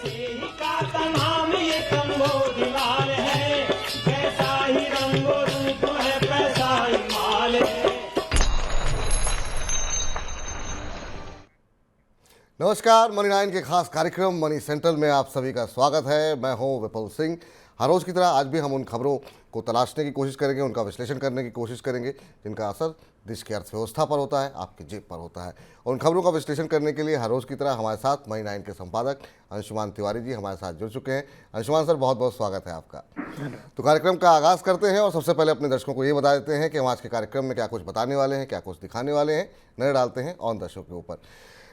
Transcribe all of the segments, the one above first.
का तमाम ये कंबोज लाल है, जैसा ही रंगो रूप है पैसा ही माल है। नमस्कार, मनी 9 के खास कार्यक्रम मनी सेंट्रल में आप सभी का स्वागत है। मैं हूं विपुल सिंह। हर रोज की तरह आज भी हम उन खबरों को तलाशने की कोशिश करेंगे, उनका विश्लेषण करने की कोशिश करेंगे जिनका असर देश की अर्थव्यवस्था पर होता है, आपकी जेब पर होता है। और उन खबरों का विश्लेषण करने के लिए हर रोज की तरह हमारे साथ मनी 9 के संपादक अंशुमान तिवारी जी हमारे साथ जुड़ चुके हैं। अंशुमान सर, बहुत बहुत स्वागत है आपका। तो कार्यक्रम का आगाज करते हैं और सबसे पहले अपने दर्शकों को ये बता देते हैं कि हम आज के कार्यक्रम में क्या कुछ बताने वाले हैं, क्या कुछ दिखाने वाले हैं। नजर डालते हैं ऑन दर्शकों के ऊपर।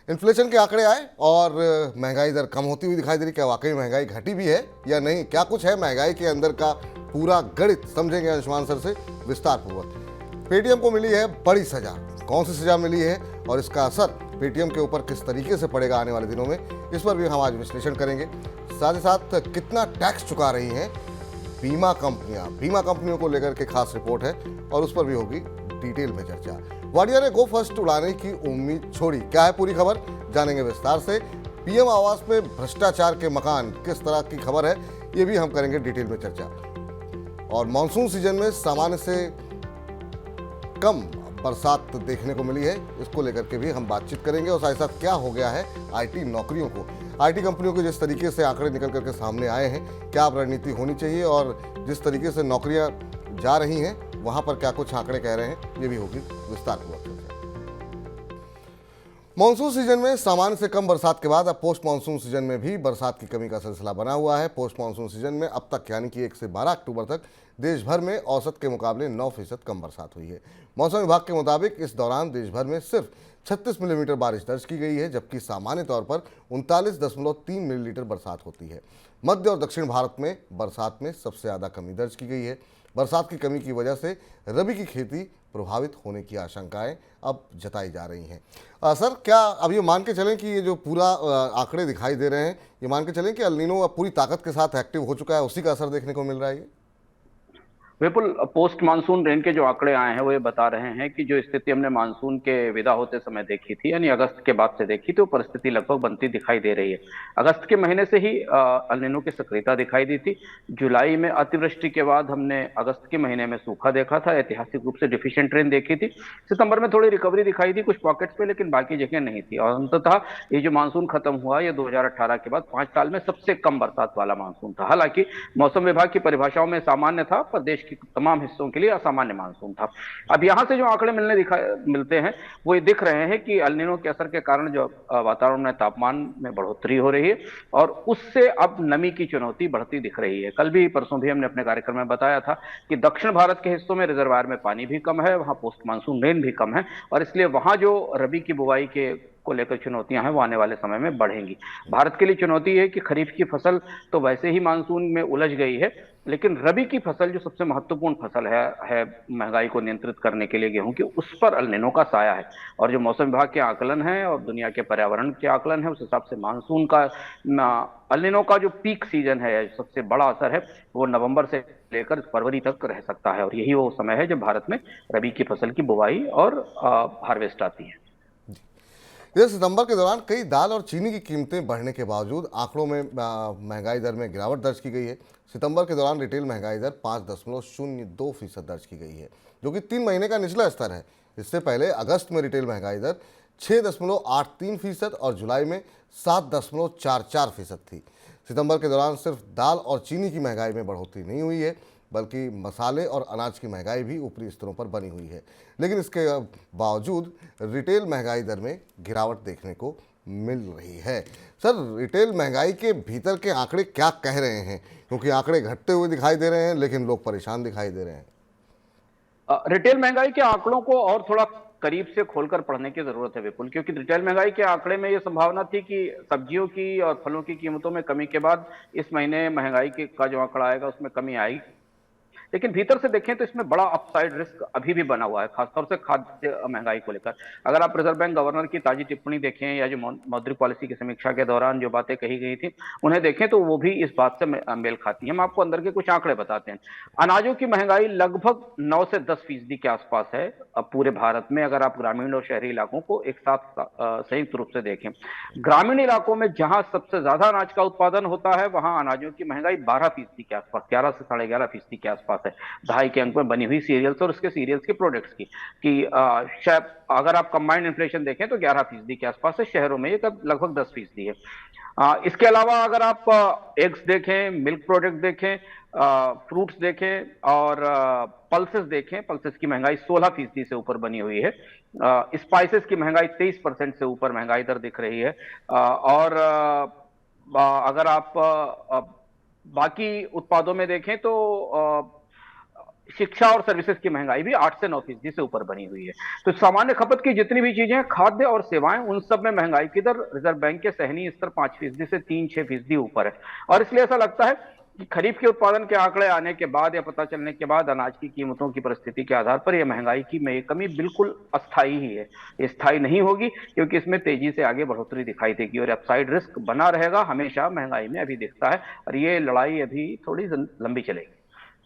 इन्फ्लेशन के आंकड़े आए और महंगाई दर कम होती हुई दिखाई दे रही। क्या वाकई महंगाई घटी भी है या नहीं, क्या कुछ है महंगाई के अंदर का पूरा गणित समझेंगे अंशुमान सर से विस्तार पूर्वक। पेटीएम को मिली है बड़ी सजा, कौन सी सजा मिली है और इसका असर पेटीएम के ऊपर किस तरीके से पड़ेगा आने वाले दिनों में, इस पर भी हम आज विश्लेषण करेंगे। साथ ही साथ कितना टैक्स चुका रही हैं बीमा कंपनियों को लेकर के खास रिपोर्ट है और उस पर भी होगी डिटेल में चर्चा। वाडिया ने गो फर्स्ट उड़ाने की उम्मीद छोड़ी, क्या है पूरी खबर जानेंगे विस्तार से। पीएम आवास में भ्रष्टाचार के मकान, किस तरह की खबर है ये भी हम करेंगे डिटेल में चर्चा। और मानसून सीजन में सामान्य से कम बरसात देखने को मिली है, इसको लेकर के भी हम बातचीत करेंगे। और साथ ही साथ क्या हो गया है आईटी नौकरियों को, आईटी कंपनियों के जिस तरीके से आंकड़े निकल करके सामने आए हैं, क्या अब रणनीति होनी चाहिए और जिस तरीके से नौकरियां जा रही हैं वहां पर क्या कुछ आंकड़े कह रहे हैं, ये भी होगी विस्तारपूर्वक चर्चा। मानसून सीजन में सामान्य से कम बरसात के बाद अब पोस्ट मानसून सीजन में भी बरसात की कमी का सिलसिला बना हुआ है। पोस्ट मानसून सीजन में अब तक यानी कि 1 से 12 अक्टूबर तक देश भर में औसत के मुकाबले 9% कम बरसात हुई है। मौसम विभाग के मुताबिक इस दौरान देश भर में सिर्फ 36 मिलीमीटर बारिश दर्ज की गई है, जबकि सामान्य तौर पर 39.3 मिलीलीटर बरसात होती है। मध्य और दक्षिण भारत में बरसात में सबसे ज़्यादा कमी दर्ज की गई है। बरसात की कमी की वजह से रबी की खेती प्रभावित होने की आशंकाएं अब जताई जा रही हैं। सर, क्या अब ये मान के चलें कि ये जो पूरा आंकड़े दिखाई दे रहे हैं, ये मान के चलें कि एल नीनो अब पूरी ताकत के साथ एक्टिव हो चुका है, उसी का असर देखने को मिल रहा है? विपुल, पोस्ट मानसून रेन के जो आंकड़े आए हैं वो ये बता रहे हैं कि जो स्थिति हमने मानसून के विदा होते समय देखी थी, यानी अगस्त के बाद से देखी थी, वो परिस्थिति लगभग बनती दिखाई दे रही है। अगस्त के महीने से ही एल नीनो की सक्रियता दिखाई दी थी। जुलाई में अतिवृष्टि के बाद हमने अगस्त के महीने में सूखा देखा था, ऐतिहासिक रूप से डिफिशिएंट रेन देखी थी। सितंबर में थोड़ी रिकवरी दिखाई दी कुछ पॉकेट्स पे, लेकिन बाकी जगह नहीं थी। और अंततः ये जो मानसून खत्म हुआ, ये 2018 के बाद 5 साल में सबसे कम बरसात वाला मानसून था। हालांकि मौसम विभाग की परिभाषाओं में सामान्य था, पर देश की तमाम हिस्सों के लिए असामान्य मानसून था। अब यहां से जो आंकड़े मिलते हैं वो ये दिख रहे हैं कि एल नीनो के असर के कारण जो वातावरण में तापमान में बढ़ोतरी हो रही है और उससे अब नमी की चुनौती बढ़ती दिख रही है। कल भी परसों भी हमने अपने कार्यक्रम में बताया था कि दक्षिण भारत के हिस्सों में रिजर्वायर में पानी भी कम है, वहां पोस्ट मानसून रेन भी कम है और इसलिए वहां जो रबी की बुवाई के को लेकर चुनौतियां हैं वो आने वाले समय में बढ़ेंगी। भारत के लिए चुनौती है कि खरीफ की फसल तो वैसे ही मानसून में उलझ गई है, लेकिन रबी की फसल जो सबसे महत्वपूर्ण फसल है महंगाई को नियंत्रित करने के लिए गेहूं की, उस पर एल नीनो का साया है। और जो मौसम विभाग के आकलन है और दुनिया के पर्यावरण के आकलन है, उस हिसाब से मानसून का एल नीनो का जो पीक सीजन है, सबसे बड़ा असर है, वो नवंबर से लेकर फरवरी तक रह सकता है। और यही वो समय है जब भारत में रबी की फसल की बुवाई और हार्वेस्ट आती है। इधर सितंबर के दौरान कई दाल और चीनी की कीमतें बढ़ने के बावजूद आंकड़ों में महंगाई दर में गिरावट दर्ज की गई है। सितंबर के दौरान रिटेल महंगाई दर 5.02% दर्ज की गई है, जो कि 3 महीने का निचला स्तर है। इससे पहले अगस्त में रिटेल महंगाई दर 6.83% और जुलाई में 7.44% थी। सितंबर के दौरान सिर्फ दाल और चीनी की महंगाई में बढ़ोतरी नहीं हुई है, बल्कि मसाले और अनाज की महंगाई भी ऊपरी स्तरों पर बनी हुई है। लेकिन इसके बावजूद रिटेल महंगाई दर में गिरावट देखने को मिल रही है। सर, रिटेल महंगाई के भीतर के आंकड़े क्या कह रहे हैं? क्योंकि आंकड़े घटते हुए दिखाई दे रहे हैं लेकिन लोग परेशान दिखाई दे रहे हैं। रिटेल महंगाई के आंकड़ों को और थोड़ा करीब से खोलकर पढ़ने की जरूरत है विपुल, क्योंकि रिटेल महंगाई के आंकड़े में यह संभावना थी कि सब्जियों की और फलों की कीमतों में कमी के बाद इस महीने महंगाई का जो आंकड़ा आएगा उसमें कमी आएगी। लेकिन भीतर से देखें तो इसमें बड़ा अपसाइड रिस्क अभी भी बना हुआ है, खासतौर से खाद्य महंगाई को लेकर। अगर आप रिजर्व बैंक गवर्नर की ताजी टिप्पणी देखें या जो मौद्रिक पॉलिसी की समीक्षा के दौरान जो बातें कही गई थी उन्हें देखें तो वो भी इस बात से मेल खाती है। हम आपको अंदर के कुछ आंकड़े बताते हैं। अनाजों की महंगाई लगभग 9 से 10% के आसपास है अब पूरे भारत में, अगर आप ग्रामीण और शहरी इलाकों को एक साथ संयुक्त रूप से देखें। ग्रामीण इलाकों में जहां सबसे ज्यादा अनाज का उत्पादन होता है वहां अनाजों की महंगाई 12% के आसपास, 11 से 11.5% के आसपास है, दहाई के अंक में बनी हुई सीरियल्स और उसके सीरियल्स के प्रोडक्ट्स की शायद अगर आप कंबाइंड इन्फ्लेशन देखें तो 11% के आसपास है। शहरों में ये लगभग 10% है। इसके अलावा अगर आप एग्स देखें, मिल्क प्रोडक्ट देखें, फ्रूट्स देखें और पल्सेस देखें, पल्सेस की महंगाई 16% से ऊपर बनी हुई है। स्पाइसेस की महंगाई 23% से ऊपर महंगाई दर दिख रही है। और अगर आप बाकी उत्पादों में देखें तो शिक्षा और सर्विसेज की महंगाई भी 8 से 9% से ऊपर बनी हुई है। तो सामान्य खपत की जितनी भी चीजें, खाद्य और सेवाएं, उन सब में महंगाई की दर रिजर्व बैंक के सहनीय स्तर 5% से 3-6% ऊपर है। और इसलिए ऐसा लगता है कि खरीफ के उत्पादन के आंकड़े आने के बाद या पता चलने के बाद अनाज की कीमतों की परिस्थिति के आधार पर यह महंगाई की कमी बिल्कुल अस्थायी ही है, स्थायी नहीं होगी, क्योंकि इसमें तेजी से आगे बढ़ोतरी दिखाई देगी और अपसाइड रिस्क बना रहेगा हमेशा महंगाई में अभी दिखता है। और ये लड़ाई अभी थोड़ी लंबी चलेगी।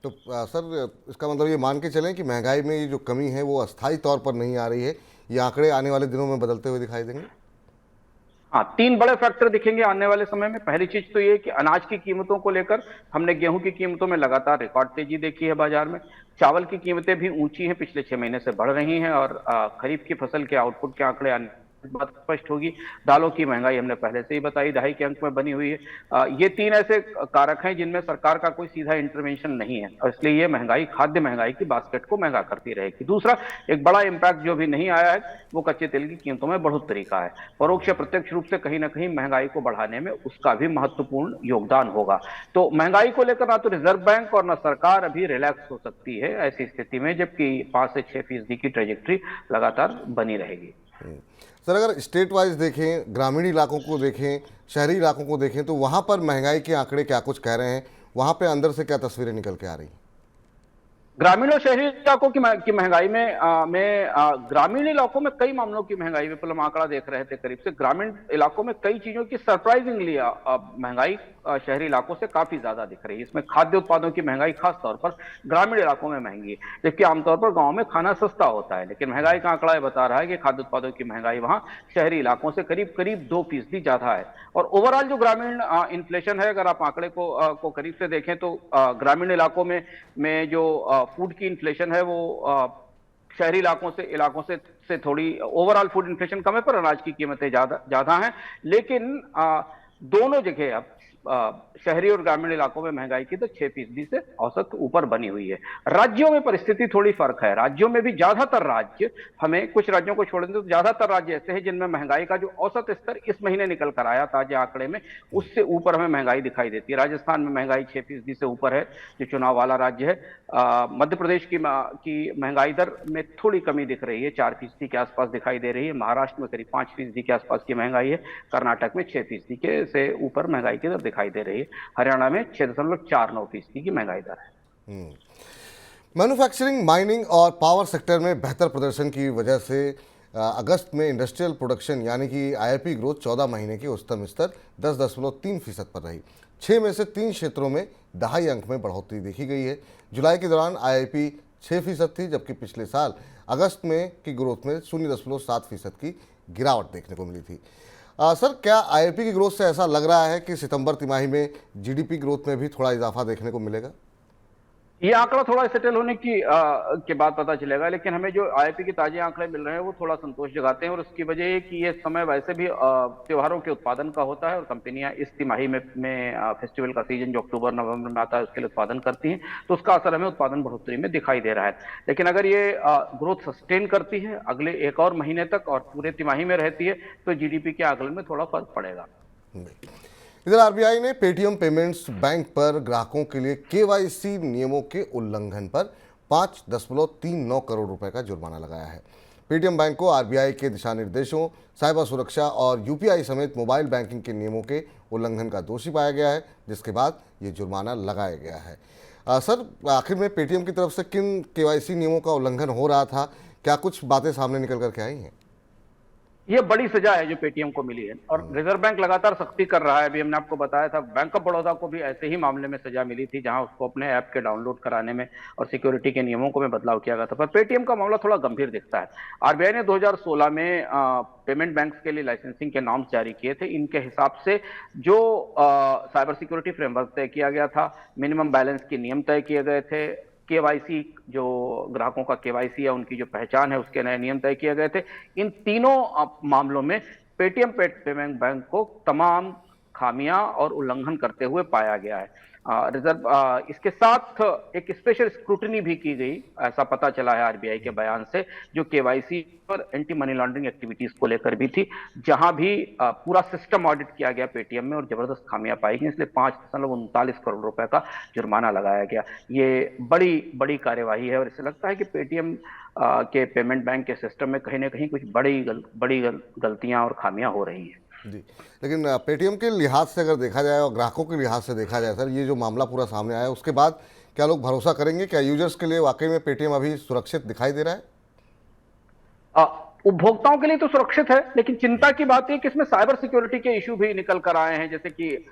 तो सर, इसका मतलब ये मान के चलें कि महंगाई में ये जो कमी है वो अस्थायी तौर पर नहीं आ रही है, ये आंकड़े आने वाले दिनों में बदलते हुए दिखाई देंगे? हाँ, 3 बड़े फैक्टर दिखेंगे आने वाले समय में। पहली चीज तो ये कि अनाज की कीमतों को लेकर हमने गेहूं की कीमतों में लगातार रिकॉर्ड तेजी देखी है बाजार में। चावल की कीमतें भी ऊंची हैं, पिछले 6 महीने से बढ़ रही हैं और खरीफ की फसल के आउटपुट के आंकड़े आने बात स्पष्ट होगी। दालों की महंगाई हमने पहले से ही बताई, दहाई के अंक में बनी हुई है। ये 3 ऐसे कारक हैं जिनमें सरकार का कोई सीधा इंटरवेंशन नहीं है और इसलिए ये महंगाई, खाद्य महंगाई की बास्केट को महंगा करती रहेगी। दूसरा एक बड़ा इंपैक्ट जो भी नहीं आया है वो कच्चे तेल की कीमतों में बढ़ोतरी का है। परोक्ष या प्रत्यक्ष रूप से कहीं ना कहीं महंगाई को बढ़ाने में उसका भी महत्वपूर्ण योगदान होगा। तो महंगाई को लेकर ना तो रिजर्व बैंक और ना सरकार अभी रिलैक्स हो सकती है ऐसी स्थिति में, जबकि 5 से 6% की ट्रेजेक्ट्री लगातार बनी रहेगी। सर, अगर स्टेट वाइज देखें, ग्रामीण इलाकों को देखें, शहरी इलाकों को देखें, तो वहाँ पर महंगाई के आंकड़े क्या कुछ कह रहे हैं? वहाँ पे अंदर से क्या तस्वीरें निकल के आ रही हैं? ग्रामीण और शहरी इलाकों की महंगाई में ग्रामीण इलाकों में कई मामलों की महंगाई में, हम आंकड़ा देख रहे थे करीब से, ग्रामीण इलाकों में कई चीजों की सरप्राइजिंगली महंगाई शहरी इलाकों से काफी ज्यादा दिख रही है। इसमें खाद्य उत्पादों की महंगाई खास तौर पर ग्रामीण इलाकों में महंगी है, जबकि आमतौर पर गांव में खाना सस्ता होता है। लेकिन महंगाई का आंकड़ा बता रहा है कि खाद्य उत्पादों की महंगाई वहां शहरी इलाकों से करीब करीब 2% ज्यादा है। और ओवरऑल जो ग्रामीण इन्फ्लेशन है, अगर आप आंकड़े को करीब से देखें तो ग्रामीण इलाकों में जो फूड की इन्फ्लेशन है वो शहरी इलाकों से थोड़ी ओवरऑल फूड इन्फ्लेशन कम है, पर अनाज की कीमतें ज्यादा हैं। लेकिन दोनों जगह अब शहरी और ग्रामीण इलाकों में महंगाई की तो 6% से औसत ऊपर बनी हुई है। राज्यों में परिस्थिति थोड़ी फर्क है। राज्यों में भी ज्यादातर राज्य, हमें कुछ राज्यों को छोड़ दें तो ज्यादातर राज्य ऐसे हैं जिनमें महंगाई का जो औसत स्तर इस महीने निकल कर आया ताजे आंकड़े में, उससे ऊपर हमें महंगाई दिखाई देती है। राजस्थान में महंगाई 6% से ऊपर है, जो चुनाव वाला राज्य है। मध्य प्रदेश की महंगाई दर में थोड़ी कमी दिख रही है, 4% के आसपास दिखाई दे रही है। महाराष्ट्र में करीब 5% के आसपास की महंगाई है। कर्नाटक में 6% के से ऊपर महंगाई की दर दिखाई दे रही है। हरियाणा में 6.49% की महंगाई दर है। मैन्युफैक्चरिंग, माइनिंग और पावर सेक्टर में बेहतर प्रदर्शन की वजह से अगस्त में इंडस्ट्रियल प्रोडक्शन यानी कि आईआईपी ग्रोथ 14 महीने के उच्चतम स्तर 10.3% पर रही। 6 में से 3 क्षेत्रों में दहाई अंक में बढ़ोतरी देखी गई है। जुलाई के दौरान आईआईपी 6% थी, जबकि पिछले साल अगस्त में की ग्रोथ में 0.7% की गिरावट देखने को मिली थी। सर, क्या आईआईपी की ग्रोथ से ऐसा लग रहा है कि सितंबर तिमाही में जीडीपी ग्रोथ में भी थोड़ा इजाफा देखने को मिलेगा? ये आंकड़ा थोड़ा सेटल होने के बाद पता चलेगा, लेकिन हमें जो आईआईपी के ताजे आंकड़े मिल रहे हैं वो थोड़ा संतोष जगाते हैं। और उसकी वजह है कि ये समय वैसे भी त्योहारों के उत्पादन का होता है और कंपनियां इस तिमाही में फेस्टिवल का सीजन जो अक्टूबर नवंबर में आता है उसके लिए उत्पादन करती हैं, तो उसका असर हमें उत्पादन बढ़ोतरी में दिखाई दे रहा है। लेकिन अगर ये ग्रोथ सस्टेन करती है अगले 1 और महीने तक और पूरे तिमाही में रहती है तो जीडीपी के आकलन में थोड़ा फर्क पड़ेगा। इधर आरबीआई ने पेटीएम पेमेंट्स बैंक पर ग्राहकों के लिए केवाईसी नियमों के उल्लंघन पर 5.39 करोड़ रुपए का जुर्माना लगाया है। पेटीएम बैंक को आरबीआई के दिशा निर्देशों, साइबर सुरक्षा और यूपीआई समेत मोबाइल बैंकिंग के नियमों के उल्लंघन का दोषी पाया गया है, जिसके बाद ये जुर्माना लगाया गया है। सर, आखिर में पेटीएम की तरफ से किन केवाईसी नियमों का उल्लंघन हो रहा था? क्या कुछ बातें सामने निकल कर के आई हैं? ये बड़ी सजा है जो पेटीएम को मिली है और रिजर्व बैंक लगातार सख्ती कर रहा है। अभी हमने आपको बताया था, बैंक ऑफ बड़ौदा को भी ऐसे ही मामले में सजा मिली थी, जहां उसको अपने ऐप के डाउनलोड कराने में और सिक्योरिटी के नियमों को में बदलाव किया गया था। पर पेटीएम का मामला थोड़ा गंभीर दिखता है। आरबीआई ने 2016 में पेमेंट बैंक्स के लिए लाइसेंसिंग के नॉर्म्स जारी किए थे। इनके हिसाब से जो साइबर सिक्योरिटी फ्रेमवर्क तय किया गया था, मिनिमम बैलेंस के नियम तय किए गए थे, केवाईसी जो ग्राहकों का केवाईसी है उनकी जो पहचान है उसके नए नियम तय किए गए थे। इन तीनों मामलों में पेटीएम पेमेंट बैंक को तमाम खामियां और उल्लंघन करते हुए पाया गया है। इसके साथ एक स्पेशल स्क्रूटनी भी की गई, ऐसा पता चला है आरबीआई के बयान से, जो केवाईसी और एंटी मनी लॉन्ड्रिंग एक्टिविटीज को लेकर भी थी, जहां भी पूरा सिस्टम ऑडिट किया गया पेटीएम में और जबरदस्त खामियां पाई गई। इसलिए 5.39 करोड़ रुपए का जुर्माना लगाया गया। ये बड़ी बड़ी कार्यवाही है और इससे लगता है कि पेटीएम के पेमेंट बैंक के सिस्टम में कहीं ना कहीं कुछ बड़ी गलतियां और खामियां हो रही हैं। जी, लेकिन पेटीएम के लिहाज से अगर देखा जाए और ग्राहकों के लिहाज से देखा जाए, सर, ये जो मामला पूरा सामने आया उसके बाद क्या लोग भरोसा करेंगे? क्या यूजर्स के लिए वाकई में पेटीएम अभी सुरक्षित दिखाई दे रहा है? उपभोक्ताओं के लिए तो सुरक्षित है, लेकिन चिंता की बात है कि इसमें साइबर सिक्योरिटी के इशू भी निकल कर आए हैं, जैसे कि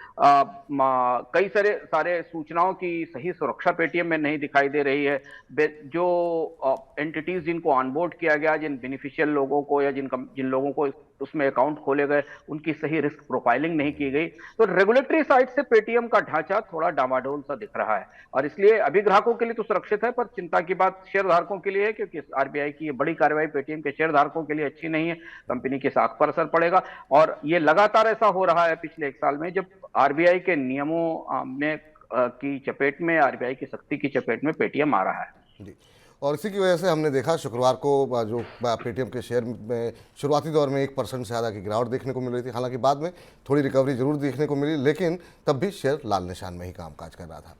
कई सारे सूचनाओं की सही सुरक्षा पेटीएम में नहीं दिखाई दे रही है। जो एंटिटीज जिनको ऑनबोर्ड किया गया, जिन बेनिफिशियल लोगों को या जिन लोगों को उसमें अकाउंट खोले गए, उनकी सही रिस्क प्रोफाइलिंग नहीं की गई। तो रेगुलेटरी साइड से पेटीएम का ढांचा थोड़ा डामाडोल सा दिख रहा है और इसलिए अभी ग्राहकों के लिए तो सुरक्षित है, पर चिंता की बात शेयरधारकों के लिए है, क्योंकि आरबीआई की ये बड़ी कार्रवाई पेटीएम के शेयरधारकों के लिए अच्छी नहीं है। कंपनी की साख पर असर पड़ेगा और ये लगातार ऐसा हो रहा है पिछले एक साल में, जब आरबीआई के नियमों में की चपेट में, आरबीआई की सख्ती की चपेट में पेटीएम आ रहा है। जी, और इसी की वजह से हमने देखा शुक्रवार को जो पेटीएम के शेयर में शुरुआती दौर में 1% से ज़्यादा की गिरावट देखने को मिल रही थी। हालांकि बाद में थोड़ी रिकवरी जरूर देखने को मिली, लेकिन तब भी शेयर लाल निशान में ही कामकाज कर रहा था।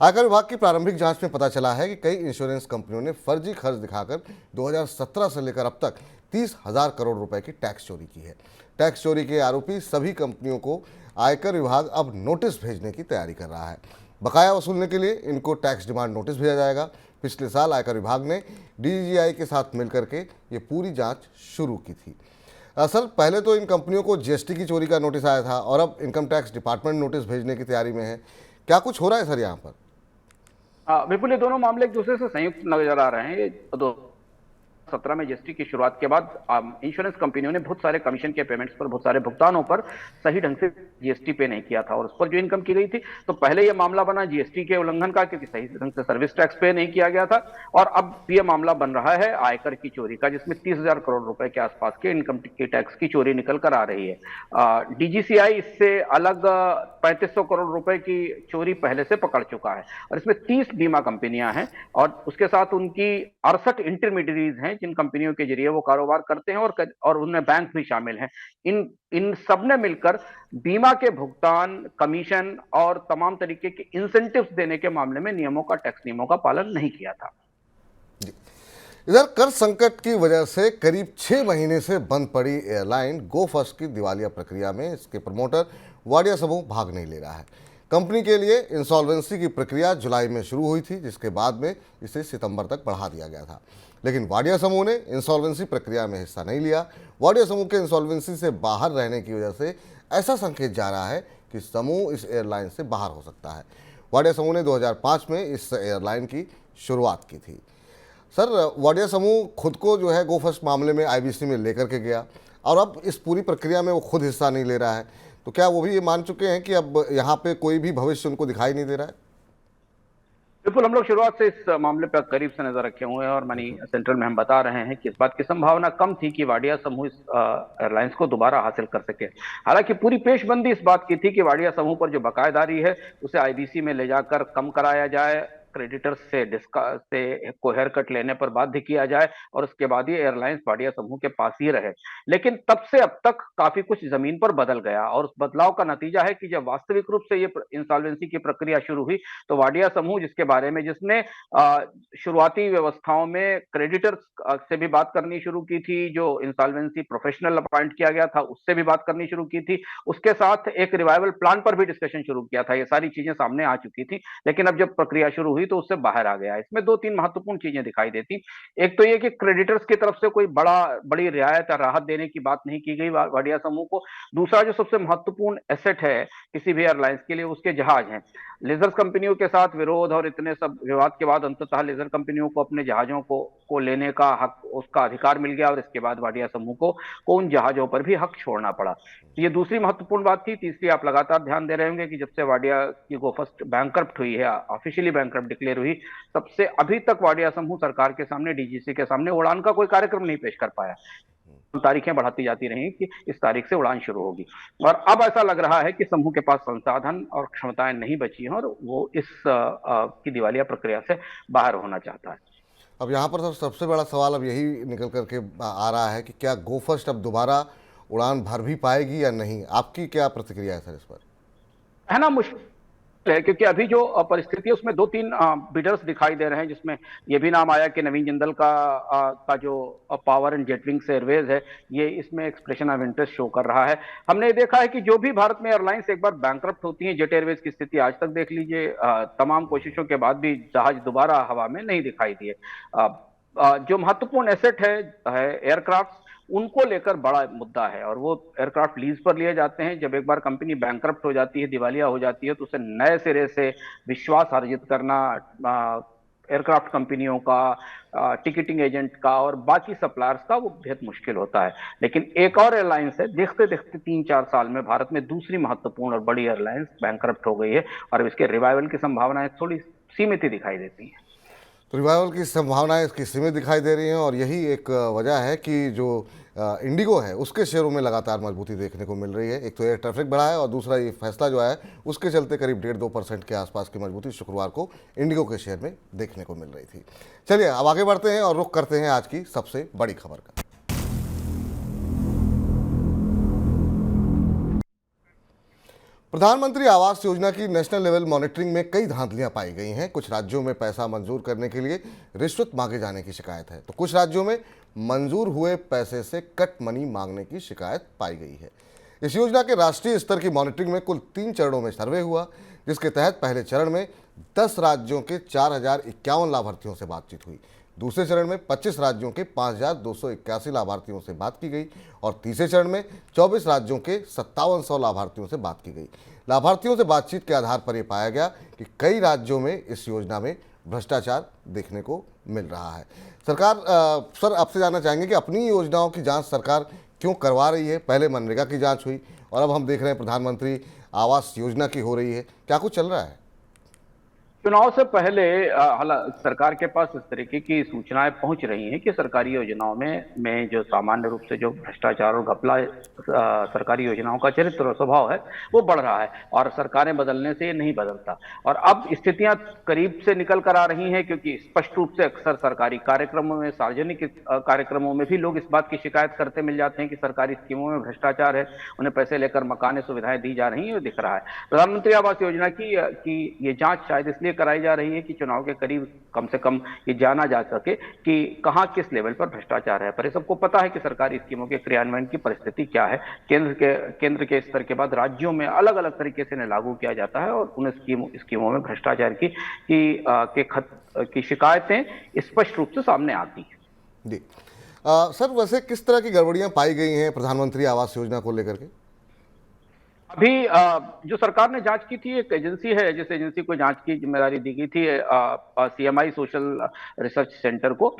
आयकर विभाग की प्रारंभिक जांच में पता चला है कि कई इंश्योरेंस कंपनियों ने फर्जी खर्च दिखाकर 2017 से लेकर अब तक 30,000 करोड़ रुपए की टैक्स चोरी की है। टैक्स चोरी के आरोपी सभी कंपनियों को आयकर विभाग अब नोटिस भेजने की तैयारी कर रहा है। बकाया वसूलने के लिए इनको टैक्स डिमांड नोटिस भेजा जाएगा। पिछले साल आयकर विभाग ने डीजीआई के साथ मिलकर के ये पूरी जांच शुरू की थी। सर, पहले तो इन कंपनियों को जीएसटी की चोरी का नोटिस आया था और अब इनकम टैक्स डिपार्टमेंट नोटिस भेजने की तैयारी में है। क्या कुछ हो रहा है सर यहाँ पर? बिल्कुल, ये दोनों मामले एक दूसरे से संयुक्त नजर आ रहे हैं। ये 2017 में जीएसटी की शुरुआत के बाद इंश्योरेंस कंपनियों ने बहुत सारे कमीशन के पेमेंट्स पर, बहुत सारे भुगतानों पर सही ढंग से जीएसटी पे नहीं किया था और उस पर जो इनकम की गई थी, तो पहले ये मामला बना जीएसटी के उल्लंघन का, क्योंकि सही ढंग से सर्विस टैक्स पे नहीं किया गया था, और अब ये मामला बन रहा है आयकर की चोरी का, जिसमें 30,000 करोड़ रुपए के आसपास के इनकम की टैक्स की चोरी निकल कर आ रही है। डीजीसीआई इससे अलग 3500 करोड़ रुपए की चोरी पहले से पकड़ चुका है और इसमें 30 बीमा कंपनियां हैं और उसके साथ उनकी 68 इंटरमीडियरीज हैं, जिन कंपनियों के जरिए वो कारोबार करते हैं और उनमें बैंक भी शामिल हैं। इन सब ने मिलकर बीमा के भुगतान, कमीशन और तमाम तरीके के इंसेंटिव्स देने के मामले में टैक्स नियमों का पालन नहीं किया था। इधर कर संकट की वजह से करीब 6 महीने से बंद पड़ी एयरलाइन गो फर्स्ट की दिवालिया प्रक्रिया में इसके प्रमोटर वाडिया समूह भाग नहीं ले रहा है। कंपनी के लिए इंसॉल्वेंसी की प्रक्रिया जुलाई में शुरू हुई थी, जिसके बाद में इसे सितंबर तक बढ़ा दिया गया था, लेकिन वाडिया समूह ने इंसॉल्वेंसी प्रक्रिया में हिस्सा नहीं लिया। वाडिया समूह के इंसॉल्वेंसी से बाहर रहने की वजह से ऐसा संकेत जा रहा है कि समूह इस एयरलाइन से बाहर हो सकता है। वाडिया समूह ने 2005 में इस एयरलाइन की शुरुआत की थी। सर, वाडिया समूह खुद को जो है गो फर्स्ट मामले में आईबीसी में लेकर के गया और अब इस पूरी प्रक्रिया में वो खुद हिस्सा नहीं ले रहा है, तो क्या वो भी ये मान चुके हैं कि अब यहाँ पे कोई भी भविष्य उनको दिखाई नहीं दे रहा है? बिल्कुल, हम लोग शुरुआत से इस मामले पर करीब से नजर रखे हुए हैं और मनी सेंट्रल में हम बता रहे हैं कि इस बात की संभावना कम थी कि वाडिया समूह इस एयरलाइंस को दोबारा हासिल कर सके। हालांकि पूरी पेशबंदी इस बात की थी कि वाडिया समूह पर जो बकायेदारी है उसे आईबीसी में ले जाकर कम कराया जाए, क्रेडिटर्स से डिस्कस से को हेयर कट लेने पर बाध्य किया जाए और उसके बाद ही एयरलाइंस वाडिया समूह के पास ही रहे। लेकिन तब से अब तक काफी कुछ जमीन पर बदल गया और उस बदलाव का नतीजा है कि जब वास्तविक रूप से ये इंसॉल्वेंसी की प्रक्रिया शुरू हुई तो वाडिया समूह जिसके बारे में जिसने शुरुआती व्यवस्थाओं में क्रेडिटर्स से भी बात करनी शुरू की थी, जो इंसॉल्वेंसी प्रोफेशनल अपॉइंट किया गया था उससे भी बात करनी शुरू की थी, उसके साथ एक रिवाइवल प्लान पर भी डिस्कशन शुरू किया था। ये सारी चीजें सामने आ चुकी थी, लेकिन अब जब प्रक्रिया शुरू हुई तो उससे बाहर आ गया। इसमें दो तीन महत्वपूर्ण चीजें दिखाई देती। एक तो ये कि क्रेडिटर्स की तरफ से कोई बड़ी रियायत या राहत देने की बात नहीं की गई वाडिया समूह को। दूसरा जो सबसे महत्वपूर्ण एसेट है किसी भी एयरलाइंस के लिए उसके जहाज हैं। लेजर कंपनियों के साथ विरोध और इतने सब विवाद के बाद अंततः लेजर कंपनियों को अपने जहाजों को लेने का हक, उसका अधिकार मिल गया और इसके बाद वाडिया समूह को उन जहाजों पर भी हक छोड़ना पड़ा। ये दूसरी महत्वपूर्ण बात थी। तीसरी, आप लगातार ध्यान दे रहे होंगे कि जब से वाडिया की गोफस्ट बैंकरप्ट हुई है, ऑफिशियली बैंकरप्ट डिक्लेयर हुई, तब से अभी तक वाडिया समूह सरकार के सामने, डीजीसी के सामने उड़ान का कोई कार्यक्रम नहीं पेश कर पाया। तारीखें बढ़ाती जाती रही कि इस तारीख से उड़ान शुरू होगी और अब ऐसा लग रहा है कि समूह के पास संसाधन और क्षमताएं नहीं बची हैं और वो इस की दिवालिया प्रक्रिया से बाहर होना चाहता है। अब यहाँ पर सबसे बड़ा सवाल अब यही निकल करके आ रहा है कि क्या गो फर्स्ट अब दोबारा उड़ान भर भी पाएगी या नहीं? आपकी क्या प्रतिक्रिया है सर इस पर? है ना, मुश्किल है क्योंकि अभी जो परिस्थिति है उसमें दो तीन बिडर्स दिखाई दे रहे हैं, जिसमें यह भी नाम आया कि नवीन जिंदल का जो पावर एंड जेटविंग्स एयरवेज है ये इसमें एक्सप्रेशन ऑफ इंटरेस्ट शो कर रहा है। हमने देखा है कि जो भी भारत में एयरलाइंस एक बार बैंकरप्ट होती है, जेट एयरवेज की स्थिति आज तक देख लीजिए, तमाम कोशिशों के बाद भी जहाज दोबारा हवा में नहीं दिखाई दिए। जो महत्वपूर्ण एसेट है एयरक्राफ्ट, उनको लेकर बड़ा मुद्दा है और वो एयरक्राफ्ट लीज पर लिए जाते हैं। जब एक बार कंपनी बैंकरप्ट हो जाती है, दिवालिया हो जाती है, तो उसे नए सिरे से विश्वास अर्जित करना एयरक्राफ्ट कंपनियों का, टिकटिंग एजेंट का और बाकी सप्लायर्स का वो बेहद मुश्किल होता है। लेकिन एक और एयरलाइंस है, देखते देखते 3-4 साल में भारत में दूसरी महत्वपूर्ण और बड़ी एयरलाइंस बैंकरप्ट हो गई है और अब इसके रिवाइवल की संभावनाएं थोड़ी सीमित ही दिखाई देती हैं। तो रिवाइवल की संभावनाएं इसकी सीमित दिखाई दे रही हैं और यही एक वजह है कि जो इंडिगो है उसके शेयरों में लगातार मजबूती देखने को मिल रही है। एक तो एयर ट्रैफिक बढ़ा है और दूसरा ये फैसला जो है उसके चलते करीब 1.5-2% के आसपास की मजबूती शुक्रवार को इंडिगो के शेयर में देखने को मिल रही थी। चलिए अब आगे बढ़ते हैं और रुख करते हैं आज की सबसे बड़ी खबर का। प्रधानमंत्री आवास योजना की नेशनल लेवल मॉनिटरिंग में कई धांधलियां पाई गई हैं। कुछ राज्यों में पैसा मंजूर करने के लिए रिश्वत मांगे जाने की शिकायत है, तो कुछ राज्यों में मंजूर हुए पैसे से कट मनी मांगने की शिकायत पाई गई है। इस योजना के राष्ट्रीय स्तर की मॉनिटरिंग में कुल 3 चरणों में सर्वे हुआ, जिसके तहत पहले चरण में 10 राज्यों के 4051 लाभार्थियों से बातचीत हुई। दूसरे चरण में 25 राज्यों के 5281 लाभार्थियों से बात की गई और तीसरे चरण में 24 राज्यों के 5700 लाभार्थियों से बात की गई। लाभार्थियों से बातचीत के आधार पर यह पाया गया कि कई राज्यों में इस योजना में भ्रष्टाचार देखने को मिल रहा है। सरकार सर आपसे जानना चाहेंगे कि अपनी योजनाओं की जांच सरकार क्यों करवा रही है? पहले मनरेगा की जांच हुई और अब हम देख रहे हैं प्रधानमंत्री आवास योजना की हो रही है। क्या कुछ चल रहा है? चुनाव से पहले सरकार के पास इस तरीके की सूचनाएं पहुंच रही हैं कि सरकारी योजनाओं में जो सामान्य रूप से जो भ्रष्टाचार और घपला सरकारी योजनाओं का चरित्र और स्वभाव है वो बढ़ रहा है और सरकारें बदलने से ये नहीं बदलता। और अब स्थितियां करीब से निकल कर आ रही हैं क्योंकि स्पष्ट रूप से अक्सर सरकारी कार्यक्रमों में, सार्वजनिक कार्यक्रमों में भी लोग इस बात की शिकायत करते मिल जाते हैं कि सरकारी स्कीमों में भ्रष्टाचार है, उन्हें पैसे लेकर मकान सुविधाएं दी जा रही हैं, दिख रहा है। प्रधानमंत्री आवास योजना की ये जांच शायद इसलिए कराई जा रही है कि चुनाव के करीब कम से कम ये जाना जा सके कि कहां किस लेवल पर भ्रष्टाचार है। पर सबको पता है कि सरकारी स्कीमों के क्रियान्वयन की परिस्थिति क्या है। केंद्र के स्तर के बाद राज्यों में अलग अलग तरीके से लागू किया जाता है और उन स्कीमों में भ्रष्टाचार की शिकायतें स्पष्ट रूप से सामने आती हैं। जी सर, वैसे किस तरह की गड़बड़ियां पाई गई हैं प्रधानमंत्री आवास योजना को लेकर के? अभी जो सरकार ने जांच की थी, एक एजेंसी है जिस एजेंसी को जांच की जिम्मेदारी दी गई थी, CMI सोशल रिसर्च सेंटर को।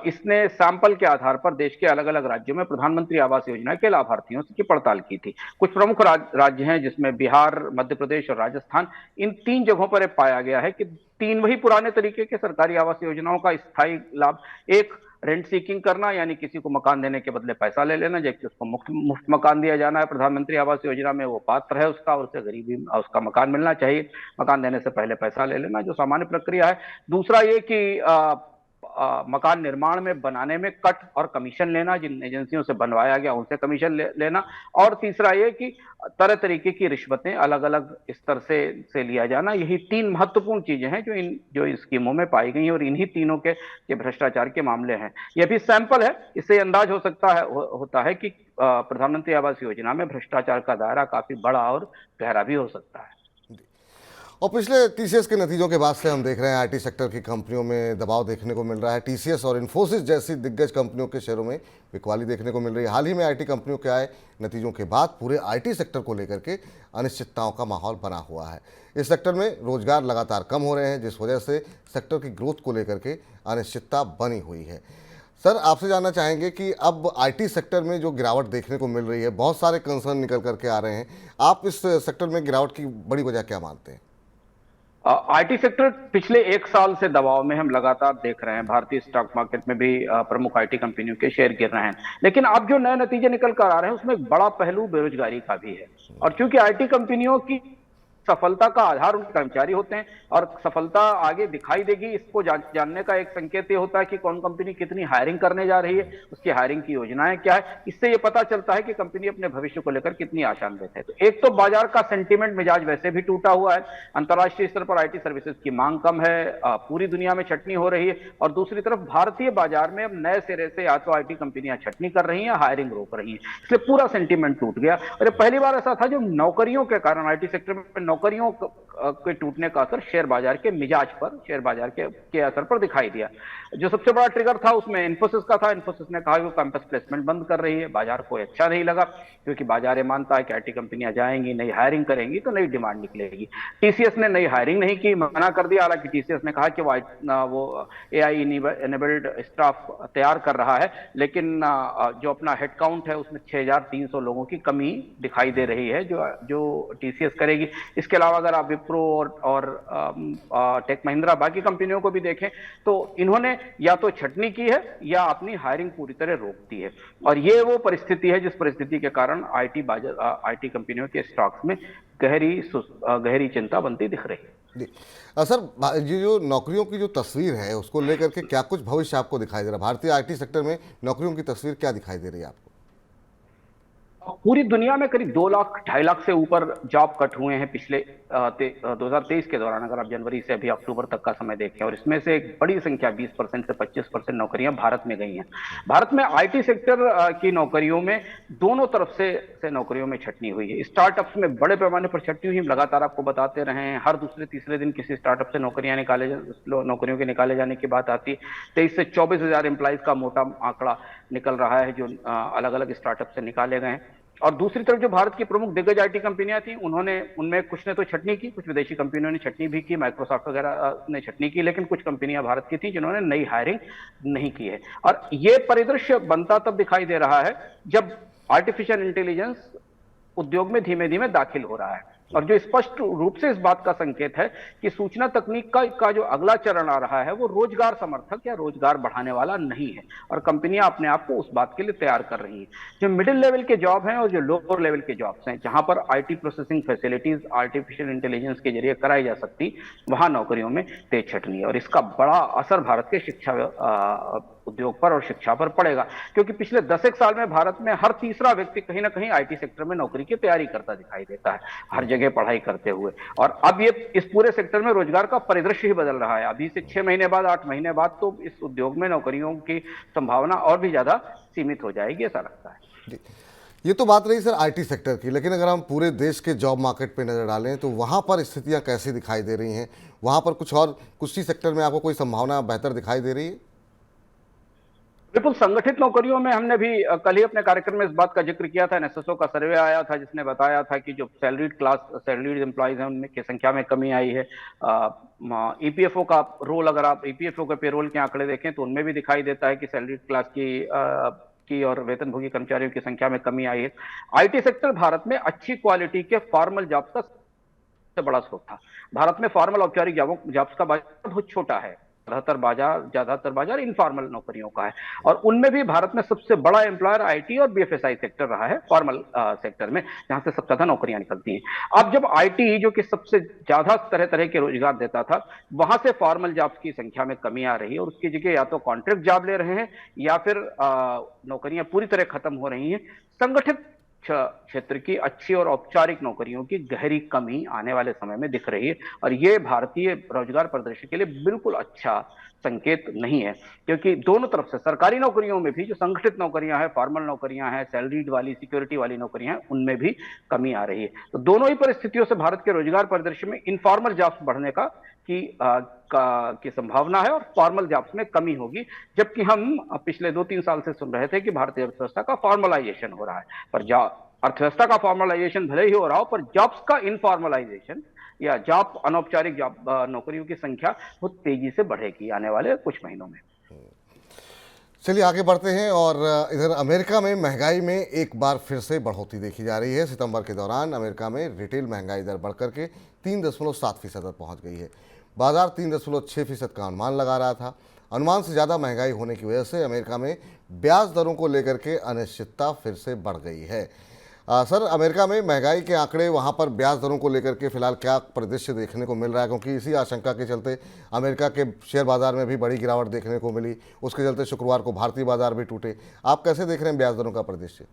इसने सैंपल के आधार पर देश के अलग अलग राज्यों में प्रधानमंत्री आवास योजना के लाभार्थियों की पड़ताल की थी। कुछ प्रमुख राज्य हैं जिसमें बिहार, मध्य प्रदेश और राजस्थान। इन 3 जगहों पर पाया गया है कि 3 वही पुराने तरीके के सरकारी आवास योजनाओं का स्थायी लाभ, एक रेंट सीकिंग करना, यानी किसी को मकान देने के बदले पैसा ले लेना, जबकि उसको मुफ्त मकान दिया जाना है प्रधानमंत्री आवास योजना में, वो पात्र है उसका, और उसे गरीबी उसका मकान मिलना चाहिए, मकान देने से पहले पैसा ले लेना, जो सामान्य प्रक्रिया है। दूसरा ये कि मकान निर्माण में बनाने में कट और कमीशन लेना, जिन एजेंसियों से बनवाया गया उनसे कमीशन लेना। और तीसरा ये कि तरह तरीके की रिश्वतें अलग अलग स्तर से लिया जाना। यही तीन महत्वपूर्ण चीजें हैं जो इन स्कीमों में पाई गई हैं, और इन्हीं तीनों के भ्रष्टाचार के मामले हैं। यह भी सैंपल है, इससे अंदाज हो सकता है होता है कि प्रधानमंत्री आवास योजना में भ्रष्टाचार का दायरा काफी बड़ा और गहरा भी हो सकता है। और पिछले टीसीएस के नतीजों के बाद से हम देख रहे हैं आईटी सेक्टर की कंपनियों में दबाव देखने को मिल रहा है। टीसीएस और इन्फोसिस जैसी दिग्गज कंपनियों के शेयरों में बिकवाली देखने को मिल रही है। हाल ही में आईटी कंपनियों के आए नतीजों के बाद पूरे आईटी सेक्टर को लेकर के अनिश्चितताओं का माहौल बना हुआ है। इस सेक्टर में रोजगार लगातार कम हो रहे हैं, जिस वजह से सेक्टर की ग्रोथ को लेकर के अनिश्चितता बनी हुई है। सर, आपसे जानना चाहेंगे कि अब आईटी सेक्टर में जो गिरावट देखने को मिल रही है, बहुत सारे कंसर्न निकल करके आ रहे हैं, आप इस सेक्टर में गिरावट की बड़ी वजह क्या मानते हैं? आईटी सेक्टर पिछले एक साल से दबाव में हम लगातार देख रहे हैं। भारतीय स्टॉक मार्केट में भी प्रमुख आईटी कंपनियों के शेयर गिर रहे हैं। लेकिन अब जो नए नतीजे निकल कर आ रहे हैं उसमें एक बड़ा पहलू बेरोजगारी का भी है। और क्योंकि आईटी कंपनियों की सफलता का आधार उनके कर्मचारी होते हैं, और सफलता आगे दिखाई देगी इसको जानने का एक संकेत ये होता है कि कौन कंपनी कितनी हायरिंग करने जा रही है, उसकी हायरिंग की योजनाएं क्या है। इससे ये पता चलता है कि कंपनी अपने भविष्य को लेकर कितनी आशान्वित है। तो एक तो बाजार का सेंटीमेंट मिजाज वैसे भी टूटा हुआ है, अंतर्राष्ट्रीय स्तर पर आईटी सर्विसेज की मांग कम है, पूरी दुनिया में छटनी हो रही है, और दूसरी तरफ भारतीय बाजार में अब नए सिरे से या तो आईटी कंपनियां छटनी कर रही हैं, हायरिंग रोक रही हैं, इसलिए पूरा सेंटीमेंट टूट गया। और पहली बार ऐसा था जो नौकरियों के कारण आईटी सेक्टर में नौकरियों के टूटने का असर शेयर बाजार के मिजाज पर, शेयर बाजार के असर पर दिखाई दिया। जो सबसे बड़ा ट्रिगर था उसमें इन्फोसिस का था। इन्फोसिस ने कहा कि वो कैंपस प्लेसमेंट बंद कर रही है। बाजार को अच्छा नहीं लगा, क्योंकि बाजार ये मानता है कि आईटी कंपनियां जाएंगी, नई हायरिंग करेंगी तो नई डिमांड निकलेगी। टीसीएस ने नई हायरिंग नहीं की, मना कर दिया। हालांकि टीसीएस ने कहा कि वो एआई इनेबल्ड स्टाफ तैयार कर रहा है, लेकिन जो अपना हेडकाउंट है उसमें 6300 लोगों की कमी दिखाई दे रही है जो टीसीएस करेगी। इसके अलावा अगर आप विप्रो और टेक महिंद्रा बाकी कंपनियों को भी देखें तो इन्होंने या तो छटनी की है या अपनी हायरिंग पूरी तरह रोक दी है। और ये वो परिस्थिति है जिस परिस्थिति के कारण आईटी कंपनियों के स्टॉक्स में गहरी चिंता बनती दिख रही है। सर, ये जो नौकरियों की जो तस्वीर है उसको लेकर के क्या कुछ भविष्य आपको दिखाई दे रहा है? भारतीय आईटी सेक्टर में नौकरियों की तस्वीर क्या दिखाई दे रही है आपको? पूरी दुनिया में करीब 2 लाख 2.5 लाख से ऊपर जॉब कट हुए हैं पिछले 2023 के दौरान, अगर आप जनवरी से अभी अक्टूबर तक का समय देखें। और इसमें से एक बड़ी संख्या 20% से 25% नौकरियां भारत में गई हैं। भारत में आईटी सेक्टर की नौकरियों में दोनों तरफ से नौकरियों में छटनी हुई है। स्टार्टअप्स में बड़े पैमाने पर छटनी हुई, लगातार आपको बताते रहे हैं। हर दूसरे तीसरे दिन किसी स्टार्टअप से नौकरियों के निकाले जाने की बात आती है। 23 से 24 हजार एम्प्लॉइज का मोटा आंकड़ा निकल रहा है जो अलग अलग स्टार्टअप से निकाले गए हैं। और दूसरी तरफ जो भारत की प्रमुख दिग्गज आईटी कंपनियां थी उनमें कुछ ने तो छटनी की, कुछ विदेशी कंपनियों ने छटनी भी की, माइक्रोसॉफ्ट वगैरह ने छटनी की, लेकिन कुछ कंपनियां भारत की थी जिन्होंने नई हायरिंग नहीं की है। और ये परिदृश्य बनता तब दिखाई दे रहा है जब आर्टिफिशियल इंटेलिजेंस उद्योग में धीमे धीमे दाखिल हो रहा है, और जो स्पष्ट रूप से इस बात का संकेत है कि सूचना तकनीक का जो अगला चरण आ रहा है वो रोजगार समर्थक या रोजगार बढ़ाने वाला नहीं है। और कंपनियां अपने आप को उस बात के लिए तैयार कर रही हैं। जो मिडिल लेवल के जॉब हैं और जो लोअर लेवल के जॉब्स हैं, जहां पर IT processing facilities artificial intelligence के जरिए कराई जा सकती, वहां नौकरियों में तेज छटनी है। और इसका बड़ा असर भारत के शिक्षा उद्योग पर और शिक्षा पर पड़ेगा, क्योंकि पिछले 10 साल में भारत में हर तीसरा व्यक्ति कहीं ना कहीं आईटी सेक्टर में नौकरी की तैयारी करता दिखाई देता है, हर जगह पढ़ाई करते हुए। और अब ये इस पूरे सेक्टर में रोजगार का परिदृश्य ही बदल रहा है। अभी से 6 महीने बाद, 8 महीने बाद तो इस उद्योग में नौकरियों की संभावना और भी ज्यादा सीमित हो जाएगी, ऐसा लगता है। ये तो बात रही सर आईटी सेक्टर की, लेकिन अगर हम पूरे देश के जॉब मार्केट पे नजर डालें तो वहाँ पर स्थितियाँ कैसी दिखाई दे रही हैं? वहाँ पर कुछ ही सेक्टर में आपको कोई संभावना बेहतर दिखाई दे रही है? बिल्कुल, संगठित नौकरियों में हमने भी कल ही अपने कार्यक्रम में इस बात का जिक्र किया था। एनएसएसओ का सर्वे आया था जिसने बताया था कि जो सैलरीड एम्प्लॉइज हैं उनमें की संख्या में कमी आई है। ईपीएफओ का रोल, अगर आप ईपीएफओ के पेरोल के आंकड़े देखें तो उनमें भी दिखाई देता है कि सैलरीड क्लास की और वेतनभोगी कर्मचारियों की संख्या में कमी आई है। आईटी सेक्टर भारत में अच्छी क्वालिटी के फॉर्मल जॉब का सबसे बड़ा स्रोत था। भारत में फॉर्मल औपचारिक जॉब्स का बाजार बहुत छोटा है, ज्यादातर बाजार इनफॉर्मल नौकरियों का है, और उनमें भी भारत में सबसे बड़ा एम्प्लॉयर आईटी और बीएफएसआई सेक्टर रहा है, फॉर्मल सेक्टर में, जहां से सबसे ज्यादा नौकरियां निकलती हैं। अब जब आईटी, जो कि सबसे ज्यादा तरह तरह के रोजगार देता था, वहां से फॉर्मल जॉब्स की संख्या में कमी आ रही है, और उसकी जगह या तो कॉन्ट्रैक्ट जॉब ले रहे हैं, या फिर नौकरियां पूरी तरह खत्म हो रही हैं। संगठित क्षेत्र की अच्छी और औपचारिक नौकरियों की गहरी कमी आने वाले समय में दिख रही है, और ये भारतीय रोजगार परिदृश्य के लिए बिल्कुल अच्छा संकेत नहीं है, क्योंकि दोनों तरफ से सरकारी नौकरियों में भी, जो संगठित नौकरियां हैं, फॉर्मल नौकरियां हैं, सैलरीड वाली, सिक्योरिटी वाली नौकरियां हैं, उनमें भी कमी आ रही है। तो दोनों ही परिस्थितियों से भारत के रोजगार परिदृश्य में इनफॉर्मल जॉब्स बढ़ने की संभावना है, और फॉर्मल जॉब्स में कमी होगी। जबकि हम पिछले 2-3 साल से सुन रहे थे कि भारतीय अर्थव्यवस्था का फॉर्मलाइजेशन हो रहा है, पर अर्थव्यवस्था का फॉर्मलाइजेशन भले ही हो रहा हो, पर जॉब्स का इनफॉर्मलाइजेशन या जॉब, अनौपचारिक जॉब, नौकरियों की संख्या बहुत तेजी से बढ़ेगी आने वाले कुछ महीनों में। चलिए आगे बढ़ते हैं। और इधर अमेरिका में महंगाई में एक बार फिर से बढ़ोतरी देखी जा रही है। सितंबर के दौरान अमेरिका में रिटेल महंगाई दर बढ़कर के 3.7% तक पहुंच गई है। बाजार 3.6% का अनुमान लगा रहा था। अनुमान से ज़्यादा महंगाई होने की वजह से अमेरिका में ब्याज दरों को लेकर के अनिश्चितता फिर से बढ़ गई है। सर, अमेरिका में महंगाई के आंकड़े, वहाँ पर ब्याज दरों को लेकर के फिलहाल क्या परिदृश्य देखने को मिल रहा है? क्योंकि इसी आशंका के चलते अमेरिका के शेयर बाजार में भी बड़ी गिरावट देखने को मिली, उसके चलते शुक्रवार को भारतीय बाजार भी टूटे। आप कैसे देख रहे हैं ब्याज दरों का परिदृश्य?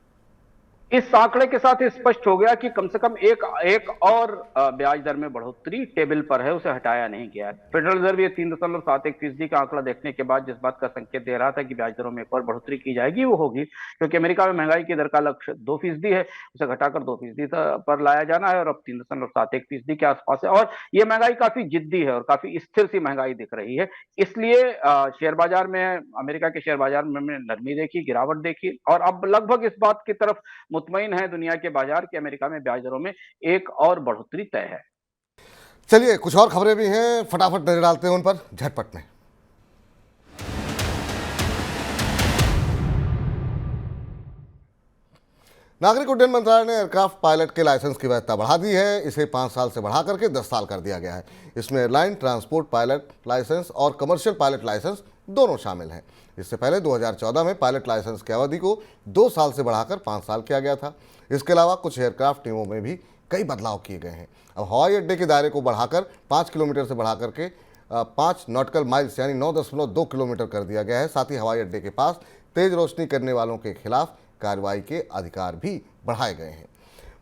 इस आंकड़े के साथ स्पष्ट हो गया कि कम से कम एक और ब्याज दर में बढ़ोतरी टेबल पर है, उसे हटाया नहीं गया है। फेडरल रिजर्व ये 3.71% का आंकड़ा देखने के बाद जिस बात का संकेत दे रहा था कि ब्याज दरों में एक और बढ़ोतरी की जाएगी, वो होगी, क्योंकि अमेरिका में महंगाई की दर का लक्ष्य 2% है, उसे घटाकर 2% पर लाया जाना है, और अब 3.71% के आसपास है। और ये महंगाई काफी जिद्दी है और काफी स्थिर सी महंगाई दिख रही है। इसलिए शेयर बाजार में, अमेरिका के शेयर बाजार में नरमी देखी, गिरावट देखी, और अब लगभग इस बात की तरफ मुतमईन है दुनिया के बाजार कि अमेरिका में ब्याज दरों में एक और बढ़ोतरी तय है। चलिए कुछ और खबरें भी हैं, फटाफट नजर डालते हैं उन पर झटपट में। नागरिक उड्डयन मंत्रालय ने एयरक्राफ्ट पायलट के लाइसेंस की वैधता बढ़ा दी है। इसे 5 साल से बढ़ा करके 10 साल कर दिया गया है। इसमें एयरलाइन ट्रांसपोर्ट पायलट लाइसेंस और कमर्शियल पायलट लाइसेंस दोनों शामिल हैं। इससे पहले 2014 में पायलट लाइसेंस की अवधि को 2 साल से बढ़ाकर 5 साल किया गया था। इसके अलावा कुछ एयरक्राफ्ट नियमों में भी कई बदलाव किए गए हैं। अब हवाई अड्डे के दायरे को बढ़ाकर 5 किलोमीटर से बढ़ा करके 5 नॉटिकल माइल्स यानी 9.2 किलोमीटर कर दिया गया है। साथ ही हवाई अड्डे के पास तेज रोशनी करने वालों के खिलाफ कार्रवाई के अधिकार भी बढ़ाए गए हैं।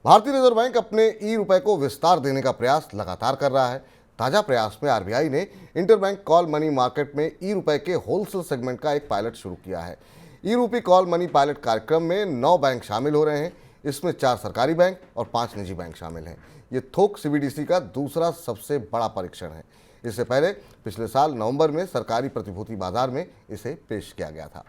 भारतीय रिजर्व बैंक अपने ई-रुपए को विस्तार देने का प्रयास लगातार कर रहा है। ताज़ा प्रयास में आरबीआई ने इंटरबैंक कॉल मनी मार्केट में ई-रुपए के होलसेल सेगमेंट का एक पायलट शुरू किया है। ई-रुपी कॉल मनी पायलट कार्यक्रम में 9 बैंक शामिल हो रहे हैं। इसमें 4 सरकारी बैंक और 5 निजी बैंक शामिल हैं। ये थोक सीबीडीसी का दूसरा सबसे बड़ा परीक्षण है। इससे पहले पिछले साल नवंबर में सरकारी प्रतिभूति बाजार में इसे पेश किया गया था।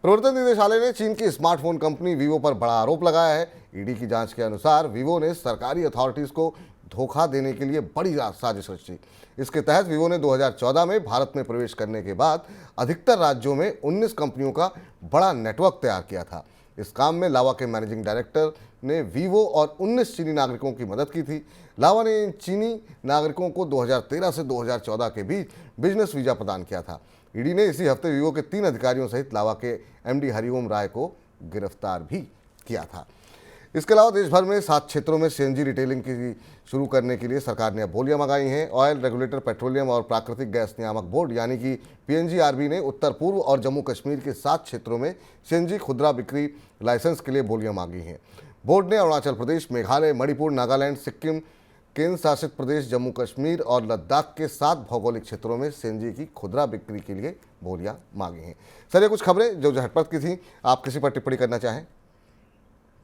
प्रवर्तन निदेशालय ने चीन की स्मार्टफोन कंपनी वीवो पर बड़ा आरोप लगाया है। ईडी की जांच के अनुसार वीवो ने सरकारी अथॉरिटीज़ को धोखा देने के लिए बड़ी साजिश रची। इसके तहत वीवो ने 2014 में भारत में प्रवेश करने के बाद अधिकतर राज्यों में 19 कंपनियों का बड़ा नेटवर्क तैयार किया था। इस काम में लावा के मैनेजिंग डायरेक्टर ने वीवो और 19 चीनी नागरिकों की मदद की थी। लावा ने इन चीनी नागरिकों को 2013 से 2014 के बीच बिजनेस वीजा प्रदान किया था। ईडी ने इसी हफ्ते वीवो के 3 अधिकारियों सहित लावा के एमडी हरिओम राय को गिरफ्तार भी किया था। इसके अलावा देश भर में 7 क्षेत्रों में सीएनजी रिटेलिंग की शुरू करने के लिए सरकार ने अब बोलियां मंगाई हैं। ऑयल रेगुलेटर, पेट्रोलियम और प्राकृतिक गैस नियामक बोर्ड यानी कि पीएनजीआरबी ने उत्तर पूर्व और जम्मू कश्मीर के 7 क्षेत्रों में सीएनजी खुदरा बिक्री लाइसेंस के लिए बोलियां मांगी हैं। बोर्ड ने अरुणाचल प्रदेश, मेघालय, मणिपुर, नागालैंड, सिक्किम, केंद्र शासित प्रदेश जम्मू कश्मीर और लद्दाख के 7 भौगोलिक क्षेत्रों में सीएनजी की खुदरा बिक्री के लिए बोलियां मांगी हैं। सर, ये कुछ खबरें जो झटपट की थी, आप किसी पर टिप्पणी करना चाहें?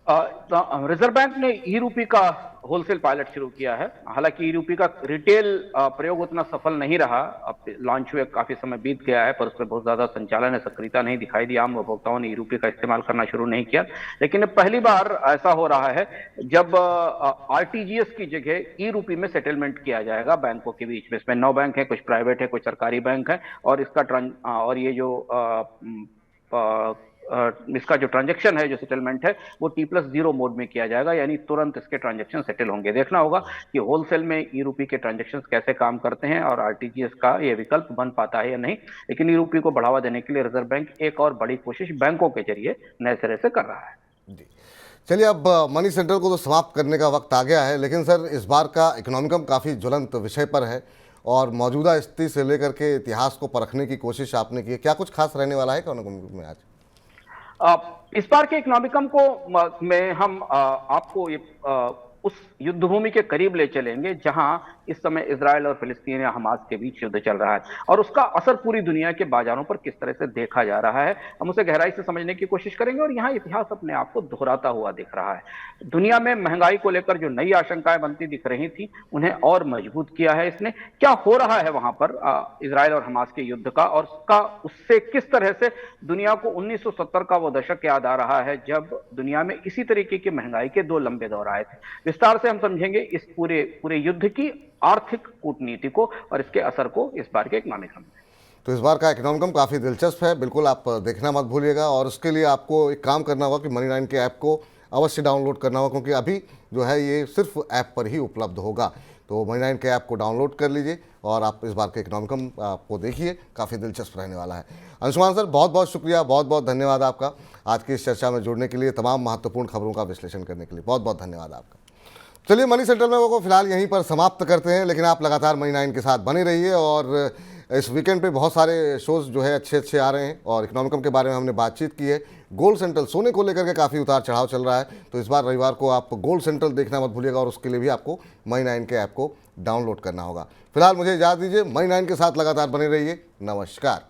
रिजर्व बैंक ने ई रूपी का होलसेल पायलट शुरू किया है। हालांकि ई रूपी का रिटेल प्रयोग उतना सफल नहीं रहा। अब लॉन्च हुए काफी समय बीत गया है, पर उसमें बहुत ज्यादा संचालन है, सक्रियता नहीं दिखाई दी। आम उपभोक्ताओं ने ई रूपी का इस्तेमाल करना शुरू नहीं किया। लेकिन पहली बार ऐसा हो रहा है जब आरटीजीएस की जगह ई रूपी में सेटलमेंट किया जाएगा बैंकों के बीच में। इसमें 9 बैंक है, कुछ प्राइवेट है, कुछ सरकारी बैंक है, और इसका और ये जो इसका जो ट्रांजैक्शन है, जो सेटलमेंट है, वो T+0 मोड में किया जाएगा, यानी तुरंत इसके ट्रांजैक्शन सेटल होंगे। देखना होगा कि होलसेल में ई रूपी के ट्रांजैक्शन कैसे काम करते हैं और आरटीजीएस का ये विकल्प बन पाता है या नहीं। लेकिन ई रूपी को बढ़ावा देने के लिए रिजर्व बैंक एक और बड़ी कोशिश बैंकों के जरिए नए सिरे से कर रहा है। जी, चलिए अब मनी सेंट्रल को तो समाप्त करने का वक्त आ गया है, लेकिन सर इस बार का इकोनॉमिकम काफ़ी ज्वलंत विषय पर है और मौजूदा स्थिति से लेकर के इतिहास को परखने की कोशिश आपने की है। क्या कुछ खास रहने वाला है इकोनॉमिकम में आज? इस बार के इकोनॉमिकम को में हम आपको उस युद्ध भूमि के करीब ले चलेंगे जहां इस समय इजराइल और फिलिस्तीन या हमास के बीच युद्ध चल रहा है और उसका असर पूरी दुनिया के बाजारों पर किस तरह से देखा जा रहा है। हम उसे गहराई से समझने की कोशिश करेंगे और यहाँ इतिहास अपने आप को दोहराता हुआ दिख रहा है। दुनिया में महंगाई को लेकर जो नई आशंकाएं बनती दिख रही थी, उन्हें और मजबूत किया है इसने। क्या हो रहा है वहां पर इजराइल और हमास के युद्ध का, और उससे किस तरह से दुनिया को 1970 का वो दशक याद आ रहा है जब दुनिया में इसी तरीके की महंगाई के 2 लंबे दौर आए थे। विस्तार से हम समझेंगे इस पूरे युद्ध की आर्थिक कूटनीति को और इसके असर को इस बार के इकोनॉमिकम में। तो इस बार का इकोनॉमिकम काफ़ी दिलचस्प है, बिल्कुल आप देखना मत भूलिएगा। और उसके लिए आपको एक काम करना होगा कि मनी9 के ऐप को अवश्य डाउनलोड करना होगा, क्योंकि अभी जो है ये सिर्फ ऐप पर ही उपलब्ध होगा। तो मनी9 के ऐप को डाउनलोड कर लीजिए और आप इस बार के इकोनॉमिकम आपको देखिए, काफ़ी दिलचस्प रहने वाला है। अंशुमान सर, बहुत बहुत शुक्रिया, बहुत बहुत धन्यवाद आपका आज की इस चर्चा में जुड़ने के लिए, तमाम महत्वपूर्ण खबरों का विश्लेषण करने के लिए बहुत बहुत धन्यवाद आपका। चलिए मनी सेंट्रल में वो फिलहाल यहीं पर समाप्त करते हैं, लेकिन आप लगातार मनी9 के साथ बने रहिए। और इस वीकेंड पे बहुत सारे शोज़ जो है अच्छे अच्छे आ रहे हैं और इकोनॉमिकम के बारे में हमने बातचीत की है। गोल्ड सेंट्रल, सोने को लेकर के काफ़ी उतार चढ़ाव चल रहा है, तो इस बार रविवार को आप गोल्ड सेंट्रल देखना मत भूलिएगा और उसके लिए भी आपको मनी9 के ऐप को डाउनलोड करना होगा। फिलहाल मुझे इजाज़त दीजिए, मनी9 के साथ लगातार बने रहिए। नमस्कार।